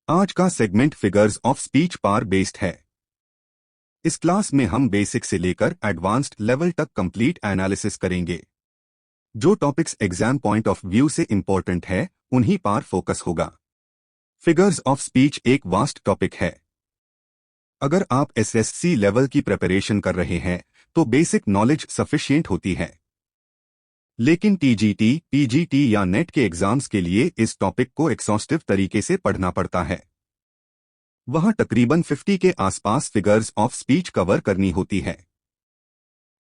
आज का segment figures of speech पार बेस्ड है। इस क्लास में हम बेसिक से लेकर एडवांस्ड लेवल तक कंप्लीट एनालिसिस करेंगे। जो topics exam point of view से इंपॉर्टेंट है उन्हीं पार फोकस होगा। फिगर्स ऑफ स्पीच एक वास्ट टॉपिक है। अगर आप एसएससी लेवल की प्रिपरेशन कर रहे हैं तो बेसिक नॉलेज सफिशिएंट होती है, लेकिन टीजीटी, पीजीटी या नेट के एग्जाम्स के लिए इस टॉपिक को एक्सॉस्टिव तरीके से पढ़ना पड़ता है। वहां तकरीबन 50 के आसपास फिगर्स ऑफ स्पीच कवर करनी होती है।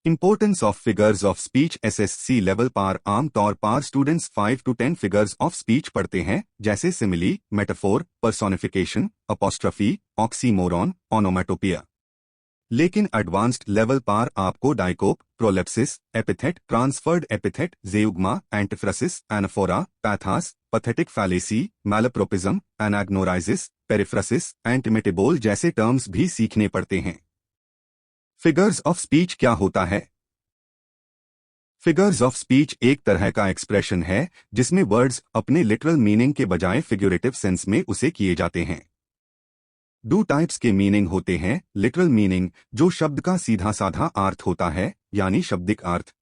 Importance of figures of speech SSC level पर आमतौर पर students 5 to 10 figures of speech पढ़ते हैं, जैसे simile, metaphor, personification, apostrophe, oxymoron, onomatopoeia. लेकिन एडवांस्ड लेवल पर आपको diacope, prolepsis, epithet, transferred epithet, zeugma, antiphrasis, anaphora, pathos, pathetic fallacy, malapropism, anagnorisis, periphrasis, antimetabole जैसे टर्म्स भी सीखने पड़ते हैं। फिगर्स ऑफ स्पीच क्या होता है? फिगर्स ऑफ स्पीच एक तरह का एक्सप्रेशन है जिसमें वर्ड्स अपने लिटरल मीनिंग के बजाय फिगरेटिव सेंस में उसे किए जाते हैं। दो टाइप्स के मीनिंग होते हैं, लिटरल मीनिंग जो शब्द का सीधा साधा अर्थ होता है यानी शब्दिक अर्थ,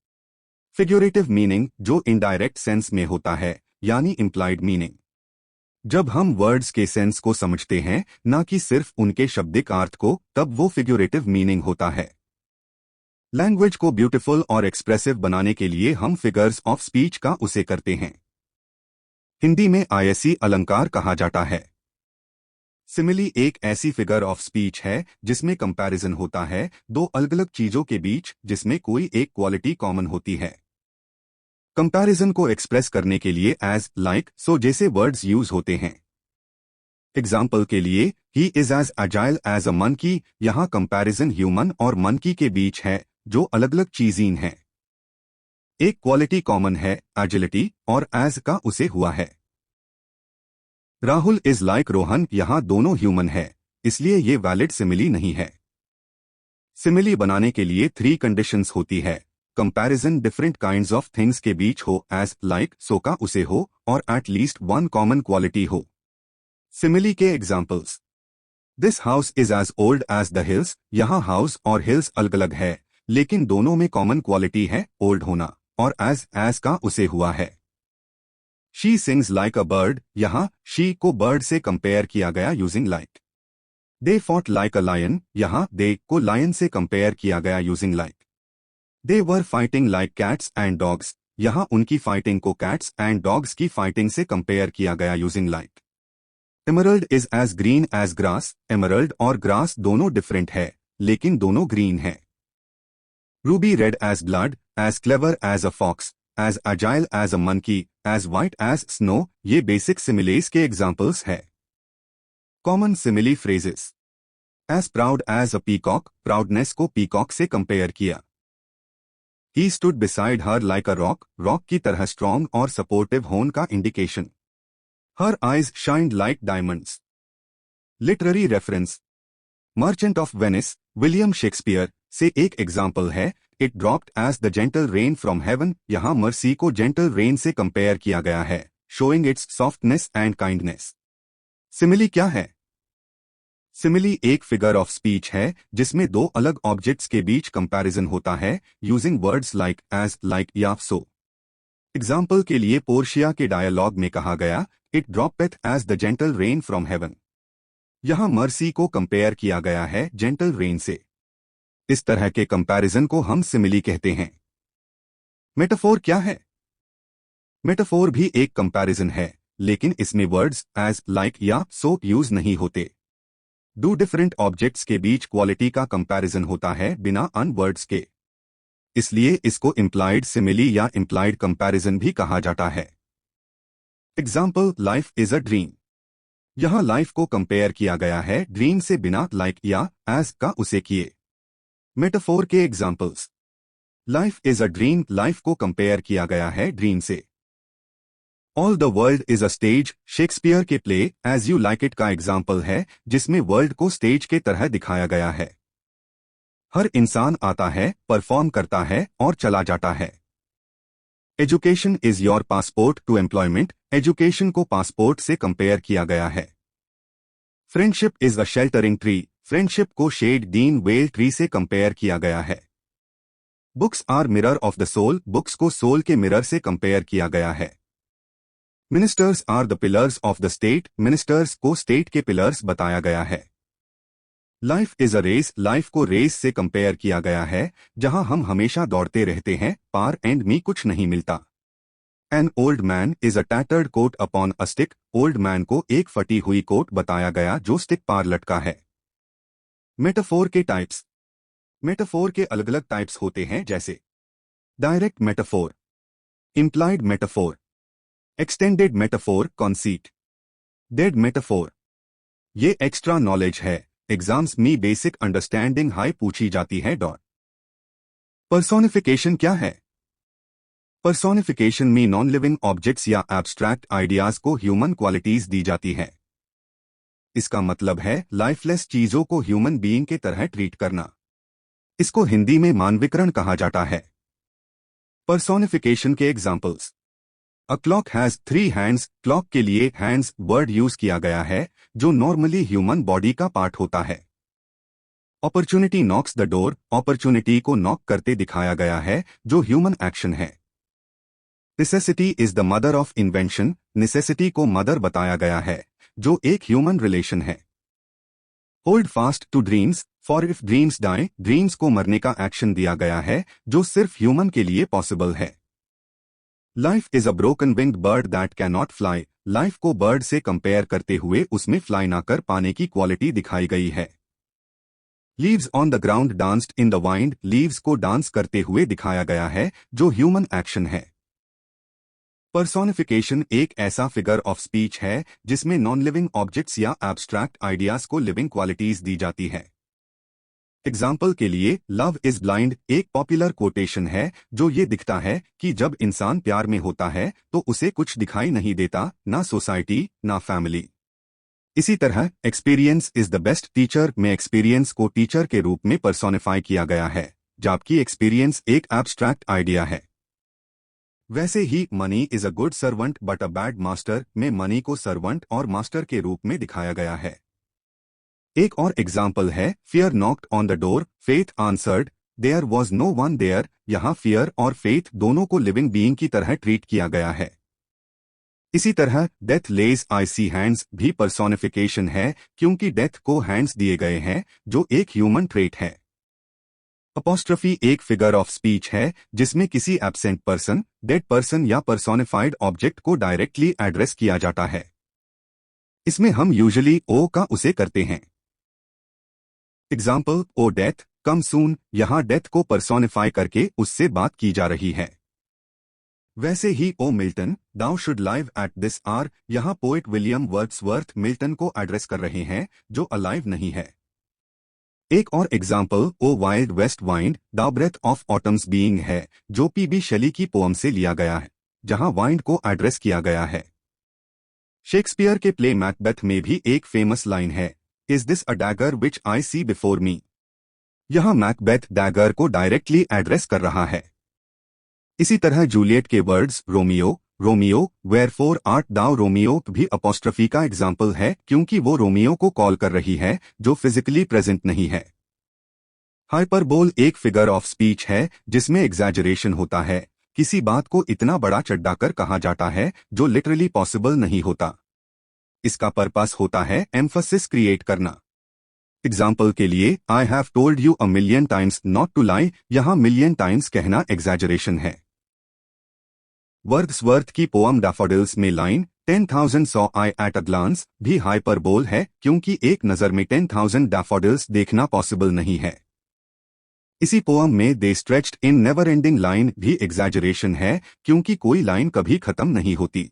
फिगरेटिव मीनिंग जो इनडायरेक्ट सेंस में होता है यानी इंप्लाइड मीनिंग। जब हम वर्ड्स के सेंस को समझते हैं ना कि सिर्फ उनके शब्दिक अर्थ को, तब वो फिगरेटिव मीनिंग होता है। लैंग्वेज को ब्यूटीफुल और एक्सप्रेसिव बनाने के लिए हम फिगर्स ऑफ स्पीच का उसे करते हैं। हिंदी में आयसी अलंकार कहा जाता है। सिमिली एक ऐसी फिगर ऑफ स्पीच है जिसमें कंपैरिजन होता है दो अलग अलग चीजों के बीच जिसमें कोई एक क्वालिटी कॉमन होती है। कंपैरिजन को एक्सप्रेस करने के लिए एज, लाइक, सो जैसे वर्ड्स यूज होते हैं। एग्जाम्पल के लिए, he is as agile as a monkey, यहाँ कंपैरिजन ह्यूमन और मंकी के बीच है जो अलग अलग चीजीन है। एक क्वालिटी कॉमन है एजिलिटी और एज का उसे हुआ है। राहुल इज लाइक रोहन, यहां दोनों ह्यूमन है, इसलिए ये वैलिड सिमिली नहीं है। सिमिली बनाने के लिए 3 कंडीशंस होती है। Comparison different kinds of things के बीच हो, एज, लाइक, सो का उसे हो, और at least one common quality हो। सिमिली के examples, this house is as old as the hills, यहां हाउस और हिल्स अलग अलग है लेकिन दोनों में कॉमन क्वालिटी है ओल्ड होना, और एज का उसे हुआ है। She sings like a bird, यहां शी को बर्ड से कंपेयर किया गया using like. They fought like a lion, यहां दे को लायन से कंपेयर किया गया using like. They were fighting like cats and dogs, यहां उनकी फाइटिंग को कैट्स एंड डॉग्स की फाइटिंग से कंपेयर किया गया using like. Emerald is as green as grass, emerald और ग्रास दोनों डिफरेंट है लेकिन दोनों ग्रीन है। Ruby red as blood, as clever as a fox, as agile as a monkey, as white as snow, ये basic similes के examples है। Common simile phrases, as proud as a peacock, proudness को peacock से compare किया। He stood beside her like a rock, rock की तरह strong और supportive होन का indication. Her eyes shined like diamonds. Literary reference, merchant of Venice, William Shakespeare से एक एग्जाम्पल है। It dropped as the gentle rain from heaven, यहां mercy को जेंटल रेन से कंपेयर किया गया है, showing its softness and kindness. Simile क्या है? सिमिली एक फिगर ऑफ स्पीच है जिसमें दो अलग ऑब्जेक्ट्स के बीच कंपैरिजन होता है using words like, as, like या सो। एग्जाम्पल के लिए पोर्शिया के डायलॉग में कहा गया, it droppeth as the gentle rain from heaven, यहां मर्सी को कंपेयर किया गया है जेंटल रेन से। इस तरह के कंपैरिजन को हम सिमिली कहते हैं। मेटाफोर क्या है? मेटाफोर भी एक कंपैरिजन है लेकिन इसमें वर्ड्स एज, लाइक या सो यूज नहीं होते। दो डिफरेंट ऑब्जेक्ट्स के बीच क्वालिटी का कंपैरिजन होता है बिना अन वर्ड्स के, इसलिए इसको इम्प्लाइड सिमिली या इम्प्लाइड कंपैरिजन भी कहा जाता है। Example, life is a dream, यहां लाइफ को कंपेयर किया गया है ड्रीम से बिना लाइक या एज का उसे किए। मेटाफोर के examples, life is a dream, life को कंपेयर किया गया है ड्रीम से। All the world is a stage, Shakespeare के play as you like it का एग्जाम्पल है जिसमें वर्ल्ड को स्टेज के तरह दिखाया गया है। हर इंसान आता है, परफॉर्म करता है और चला जाता है। Education is your passport to employment, education को पासपोर्ट से कंपेयर किया गया है। Friendship is a sheltering tree. Friendship को शेड डीन वेल ट्री से कंपेयर किया गया है। Books are mirror of the soul. Books को सोल के मिरर से कंपेयर किया गया है। Ministers are the pillars of the state. Ministers को स्टेट के पिलर्स बताया गया है। Life is a race. Life को रेस से कंपेयर किया गया है, जहां हम हमेशा दौड़ते रहते हैं, पार एंड मी कुछ नहीं मिलता। An old man is a tattered coat upon a stick. Old man को एक फटी हुई कोट बताया गया जो स्टिक पार लटका है। मेटाफोर के टाइप्स। मेटाफोर के अलग अलग टाइप्स होते हैं, जैसे direct metaphor, implied metaphor, extended metaphor, conceit, dead metaphor. ये एक्स्ट्रा नॉलेज है, एग्जाम्स में बेसिक अंडरस्टैंडिंग हाई पूछी जाती है। पर्सोनिफिकेशन क्या है? पर्सोनिफिकेशन में नॉन लिविंग ऑब्जेक्ट्स या एब्स्ट्रैक्ट आइडियाज को ह्यूमन क्वालिटीज दी जाती है। इसका मतलब है लाइफलेस चीजों को ह्यूमन बीइंग के तरह ट्रीट करना। इसको हिंदी में मानविकरण कहा जाता है। पर्सोनिफिकेशन के examples. A clock has 3 hands. Clock के लिए हैंड्स वर्ड यूज किया गया है, जो नॉर्मली ह्यूमन बॉडी का पार्ट होता है। Opportunity knocks the door. Opportunity को नॉक करते दिखाया गया है, जो ह्यूमन एक्शन है। Necessity is the mother of invention. Necessity को मदर बताया गया है, जो एक ह्यूमन रिलेशन है। Hold fast to dreams. For if dreams die. Dreams को मरने का एक्शन दिया गया है, जो सिर्फ ह्यूमन के लिए पॉसिबल है। Life is a broken winged bird that can not fly. Life को बर्ड से कंपेयर करते हुए उसमें फ्लाई ना कर पाने की क्वालिटी दिखाई गई है। Leaves on the ground danced in the wind. Leaves को डांस करते हुए दिखाया गया है, जो ह्यूमन एक्शन है। पर्सोनिफिकेशन एक ऐसा फिगर ऑफ स्पीच है जिसमें नॉन लिविंग ऑब्जेक्ट्स या एब्स्ट्रैक्ट आइडियाज को लिविंग क्वालिटीज दी जाती है। एग्जाम्पल के लिए लव इज ब्लाइंड एक पॉपुलर कोटेशन है, जो ये दिखता है कि जब इंसान प्यार में होता है तो उसे कुछ दिखाई नहीं देता, ना सोसाइटी ना फैमिली। इसी तरह experience is the best teacher में एक्सपीरियंस को टीचर के रूप में पर्सोनिफाई किया गया है, जबकि एक्सपीरियंस एक एब्स्ट्रैक्ट आइडिया है। वैसे ही money is a good servant but a bad master में मनी को सर्वेंट और मास्टर के रूप में दिखाया गया है। एक और एग्जाम्पल है fear knocked on the door, faith answered, there was no one there. यहाँ फियर और फेथ दोनों को लिविंग बीइंग की तरह ट्रीट किया गया है। इसी तरह डेथ लेज आई सी हैंड्स भी पर्सोनिफिकेशन है, क्योंकि डेथ को हैंड्स दिए गए हैं, जो एक ह्यूमन ट्रेट है। अपोस्ट्रफी एक फिगर ऑफ स्पीच है जिसमें किसी एब्सेंट पर्सन, डेड पर्सन या पर्सोनिफाइड ऑब्जेक्ट को डायरेक्टली एड्रेस किया जाता है। इसमें हम यूजुअली ओ का उसे करते हैं। एग्जाम्पल ओ डेथ कम सून। यहां डेथ को पर्सोनिफाई करके उससे बात की जा रही है। वैसे ही O Milton thou should live at this hour. यहां पोएट विलियम वर्ड्सवर्थ मिल्टन को एड्रेस कर रहे हैं, जो अलाइव नहीं है। एक और example O wild west wind the breath of autumn's being है, जो पी.बी. शेली की पोअम से लिया गया है, जहां वाइंड को एड्रेस किया गया है। शेक्सपियर के प्ले मैकबेथ में भी एक फेमस लाइन है, is this a dagger which I see before me. यहां मैकबेथ डैगर को डायरेक्टली एड्रेस कर रहा है। इसी तरह जूलियट के words Romeo Romeo wherefore art thou Romeo भी अपोस्ट्रफी का एग्जाम्पल है, क्योंकि वो रोमियो को कॉल कर रही है, जो फिजिकली प्रेजेंट नहीं है। हाइपरबोल एक फिगर ऑफ स्पीच है जिसमें एग्जैजरेशन होता है। किसी बात को इतना बड़ा चढ़ाकर कहा जाता है जो लिटरली पॉसिबल नहीं होता। इसका पर्पस होता है एम्फसिस क्रिएट करना। एग्जाम्पल के लिए I have told you a million times not to lie. यहां मिलियन टाइम्स कहना एग्जैजरेशन है। वर्ड्सवर्थ की पोअम डैफोडिल्स में line 10,000 saw I at a glance भी हाइपरबोल है, क्योंकि एक नजर में 10,000 डैफोडिल्स देखना पॉसिबल नहीं है। इसी पोअम में they stretched in never ending line भी एग्जैजरेशन है, क्योंकि कोई लाइन कभी खत्म नहीं होती।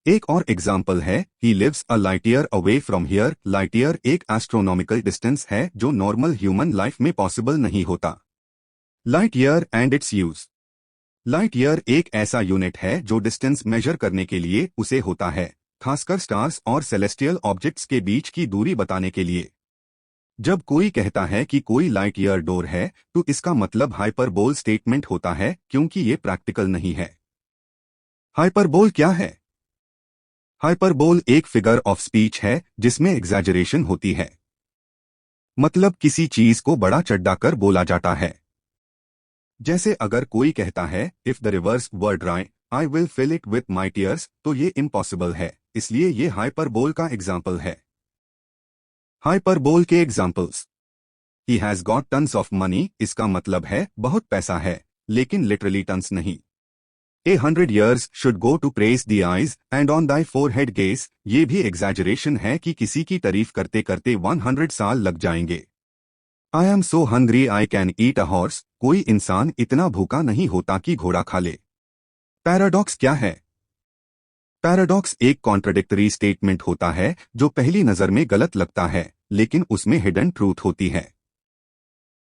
एक और एग्जाम्पल है he lives a light year away from here. Light year एक एस्ट्रोनॉमिकल डिस्टेंस है जो नॉर्मल ह्यूमन लाइफ में पॉसिबल नहीं होता। Light year and its use. Light year एक ऐसा यूनिट है जो डिस्टेंस मेजर करने के लिए उसे होता है, खासकर स्टार्स और सेलेस्टियल ऑब्जेक्ट्स के बीच की दूरी बताने के लिए। जब कोई कहता है कि कोई लाइट ईयर डोर है, तो इसका मतलब हाइपरबोल स्टेटमेंट होता है, क्योंकि ये प्रैक्टिकल नहीं है। हाइपरबोल क्या है? हाइपरबोल एक फिगर ऑफ स्पीच है जिसमें एग्जैजरेशन होती है, मतलब किसी चीज को बड़ा चढ़ा कर बोला जाता है। जैसे अगर कोई कहता है if the rivers were dry I will fill it with my tears, तो ये इम्पॉसिबल है, इसलिए ये हाइपरबोल का एग्जाम्पल है। हाइपरबोल के examples: he has got tons of money, इसका मतलब है बहुत पैसा है, लेकिन लिटरली टन्स नहीं। A 100 years should go to praise the eyes and on thy forehead gaze, ये भी एग्जैजरेशन है कि किसी की तारीफ करते करते 100 साल लग जाएंगे। I am so hungry I can eat a horse, कोई इंसान इतना भूखा नहीं होता कि घोड़ा खा ले। पैराडॉक्स क्या है? पैराडॉक्स एक कॉन्ट्रडिक्टरी स्टेटमेंट होता है जो पहली नजर में गलत लगता है, लेकिन उसमें हिडन ट्रूथ होती है।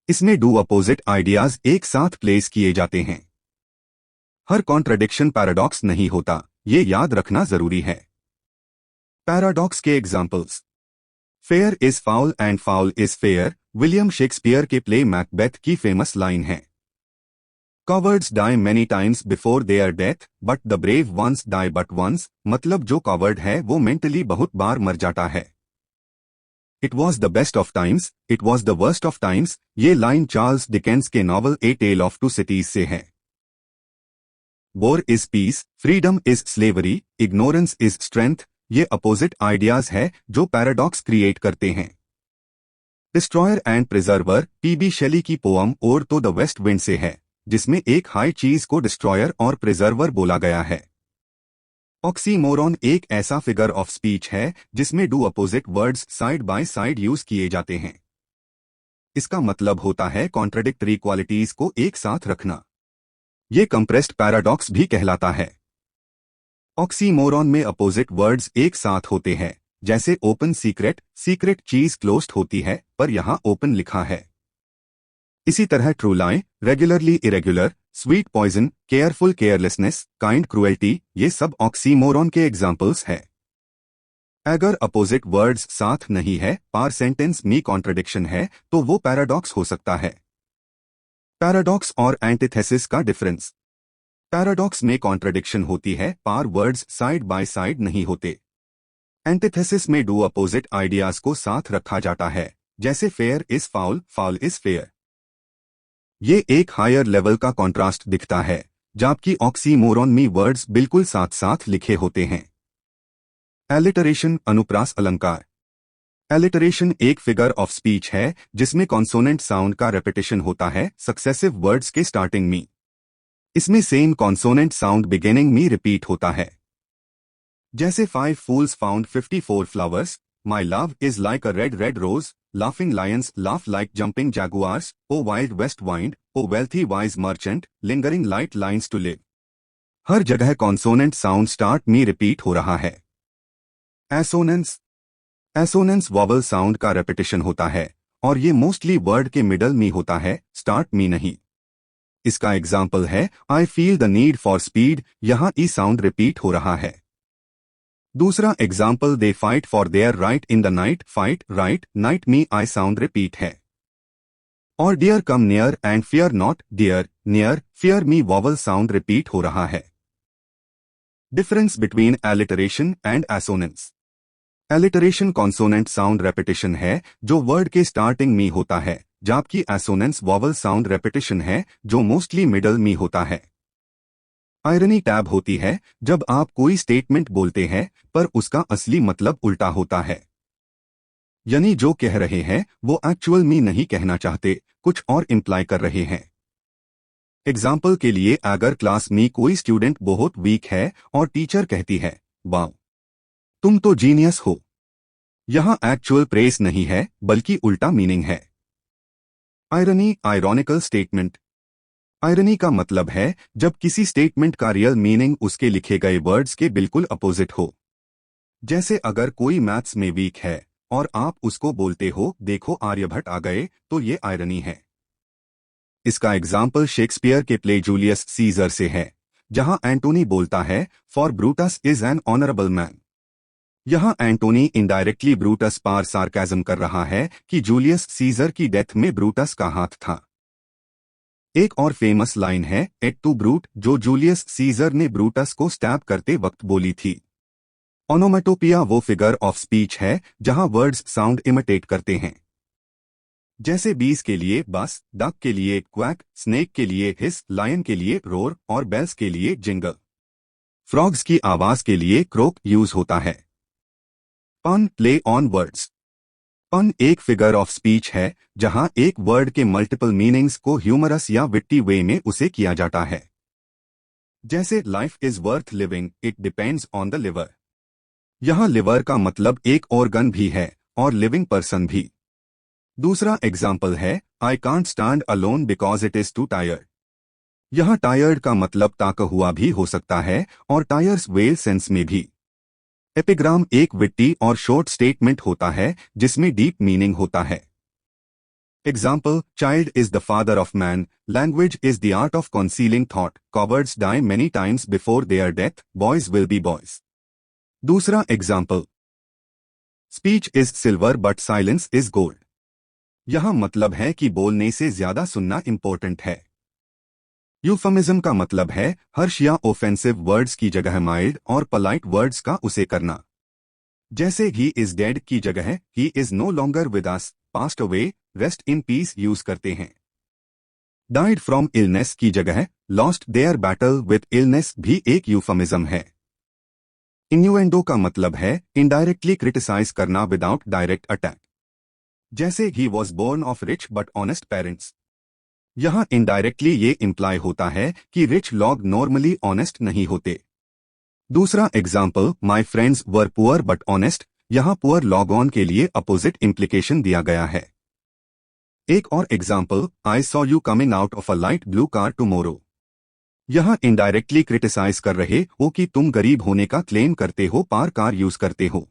इसमें दो अपोजिट आइडियाज एक साथ प्लेस किए जाते हैं। हर कॉन्ट्रडिक्शन पैराडॉक्स नहीं होता, ये याद रखना जरूरी है। पैराडॉक्स के examples: fair is foul and foul is fair, William Shakespeare के प्ले मैकबेथ की फेमस लाइन है। Cowards die many times before their death but the brave once die but once, मतलब जो कॉवर्ड है वो मेंटली बहुत बार मर जाता है। It was the best of times, it was the worst of times, ये लाइन चार्ल्स डिकेंस के novel a tale of two cities से है। War is peace, freedom is slavery, ignorance is strength, ये opposite ideas है जो paradox create करते हैं। Destroyer and preserver P B Shelley की पोअम और तो द वेस्ट विंड से है, जिसमें एक हाई चीज को डिस्ट्रॉयर और प्रिजर्वर बोला गया है। ऑक्सीमोरॉन एक ऐसा फिगर ऑफ स्पीच है जिसमें दो opposite words side by side use किए जाते हैं। इसका मतलब होता है कॉन्ट्रडिक्टरी क्वालिटीज को एक साथ रखना। ये कंप्रेस्ड पैराडॉक्स भी कहलाता है। ऑक्सीमोरॉन में अपोजिट वर्ड्स एक साथ होते हैं, जैसे ओपन सीक्रेट, सीक्रेट चीज क्लोज्ड होती है पर यहां ओपन लिखा है। इसी तरह true lie, regularly irregular, sweet poison, careful carelessness, kind cruelty, ये सब ऑक्सीमोरॉन के एग्जाम्पल्स है। अगर अपोजिट वर्ड्स साथ नहीं है, पार सेंटेंस में कॉन्ट्रडिक्शन है, तो वो पैराडॉक्स हो सकता है। पैराडॉक्स और एंटीथेसिस का डिफरेंस: पैराडॉक्स में कॉन्ट्रडिक्शन होती है, पार वर्ड्स साइड बाय साइड नहीं होते। एंटीथेसिस में दो अपोजिट आइडियाज को साथ रखा जाता है, जैसे fair is foul, foul is fair. ये एक हायर लेवल का कॉन्ट्रास्ट दिखता है, जबकि ऑक्सीमोरॉन में वर्ड्स बिल्कुल साथ साथ लिखे होते हैं। एलिटरेशन, अनुप्रास अलंकार। एलिटरेशन एक फिगर ऑफ स्पीच है जिसमें कॉन्सोनेंट साउंड का रेपिटेशन होता है सक्सेसिव वर्ड्स के स्टार्टिंग में। इसमें सेम कॉन्सोनेंट साउंड बिगिनिंग में रिपीट होता है, जैसे 5 fools found 54 flowers, my love is like a red red rose, laughing lions laugh like jumping jaguars, O wild west wind, O wealthy wise merchant, lingering light lines to live। हर जगह consonant sound start में repeat हो रहा है। Assonance, assonance vowel sound का repetition होता है और ये मोस्टली वर्ड के मिडल में होता है, स्टार्ट में नहीं। इसका एग्जाम्पल है I feel the need for speed, यहां ई साउंड रिपीट हो रहा है। दूसरा example they fight for their right in the night, fight right night में आई साउंड रिपीट है। और dear come near and fear not, dear near fear में vowel sound repeat हो रहा है। Difference between alliteration and assonance: alliteration consonant sound repetition है जो word के स्टार्टिंग में होता है, जबकि एसोनेंस वॉवल साउंड रेपिटेशन है जो मोस्टली मिडल में होता है। आयरनी टैब होती है जब आप कोई स्टेटमेंट बोलते हैं पर उसका असली मतलब उल्टा होता है, यानी जो कह रहे हैं वो एक्चुअल में नहीं कहना चाहते, कुछ और इंप्लाई कर रहे हैं। एग्जाम्पल के लिए अगर क्लास में कोई स्टूडेंट बहुत वीक है और टीचर कहती है वाओ तुम तो जीनियस हो, यहां एक्चुअल प्रेस नहीं है बल्कि उल्टा मीनिंग है। Irony, ironical statement. आयरनी का मतलब है जब किसी स्टेटमेंट का रियल मीनिंग उसके लिखे गए वर्ड्स के बिल्कुल अपोजिट हो। जैसे अगर कोई मैथ्स में वीक है और आप उसको बोलते हो देखो आर्यभट्ट आ गए, तो ये आयरनी है। इसका एग्जाम्पल शेक्सपियर के प्ले जूलियस सीजर से है, जहां एंटोनी बोलता है for Brutus is an honourable man. यहां एंटोनी इनडायरेक्टली ब्रूटस पर सार्काज्म कर रहा है कि जूलियस सीजर की डेथ में ब्रूटस का हाथ था। एक और फेमस लाइन है एट टू ब्रूट, जो जूलियस सीजर ने ब्रूटस को स्टैब करते वक्त बोली थी। ओनोमेटोपिया वो फिगर ऑफ स्पीच है जहां वर्ड्स साउंड इमिटेट करते हैं, जैसे बीस के लिए बस, डक के लिए क्वैक, स्नेक के लिए हिस, लायन के लिए रोर और बेल्स के लिए जिंगल। फ्रॉग्स की आवाज के लिए क्रोक यूज होता है। पन, प्ले ऑन वर्ड्स। पन एक फिगर ऑफ स्पीच है जहां एक वर्ड के मल्टीपल मीनिंग्स को ह्यूमरस या विट्टी वे में उसे किया जाता है, जैसे life is worth living, it depends on the liver. यहां लिवर का मतलब एक ऑर्गन भी है और लिविंग पर्सन भी। दूसरा एग्जाम्पल है I can't stand alone because it is to tired. यहां टायर्ड का मतलब ताका हुआ भी हो सकता है और टायर्स वेल सेंस में भी। एपिग्राम एक विट्टी और शॉर्ट स्टेटमेंट होता है जिसमें डीप मीनिंग होता है। Example, child is the father of man, language is the art of concealing thought, cowards die many times before their death, boys will be boys. दूसरा example, speech is silver but silence is gold. यहां मतलब है कि बोलने से ज्यादा सुनना important है। यूफमिज्म का मतलब है हर्ष या ऑफेंसिव वर्ड्स की जगह माइल्ड और पोलाइट वर्ड्स का उसे करना, जैसे ही इज डेड की जगह he is no longer with us, passed away, rest in peace use करते हैं। डाइड फ्रॉम इलनेस की जगह lost their battle with illness भी एक यूफमिज्म है। इन्यूएंडो का मतलब है इनडायरेक्टली क्रिटिसाइज करना विदाउट डायरेक्ट अटैक, जैसे he was born of rich but honest parents. यहां इनडायरेक्टली ये इंप्लाई होता है कि रिच लोग नॉर्मली ऑनेस्ट नहीं होते। दूसरा example, my friends were poor but honest, यहां पुअर लॉग ऑन के लिए अपोजिट इंप्लीकेशन दिया गया है। एक और example, I saw you coming out of a light blue car tomorrow. यहां इनडायरेक्टली क्रिटिसाइज कर रहे हो कि तुम गरीब होने का क्लेम करते हो, पार कार यूज करते हो।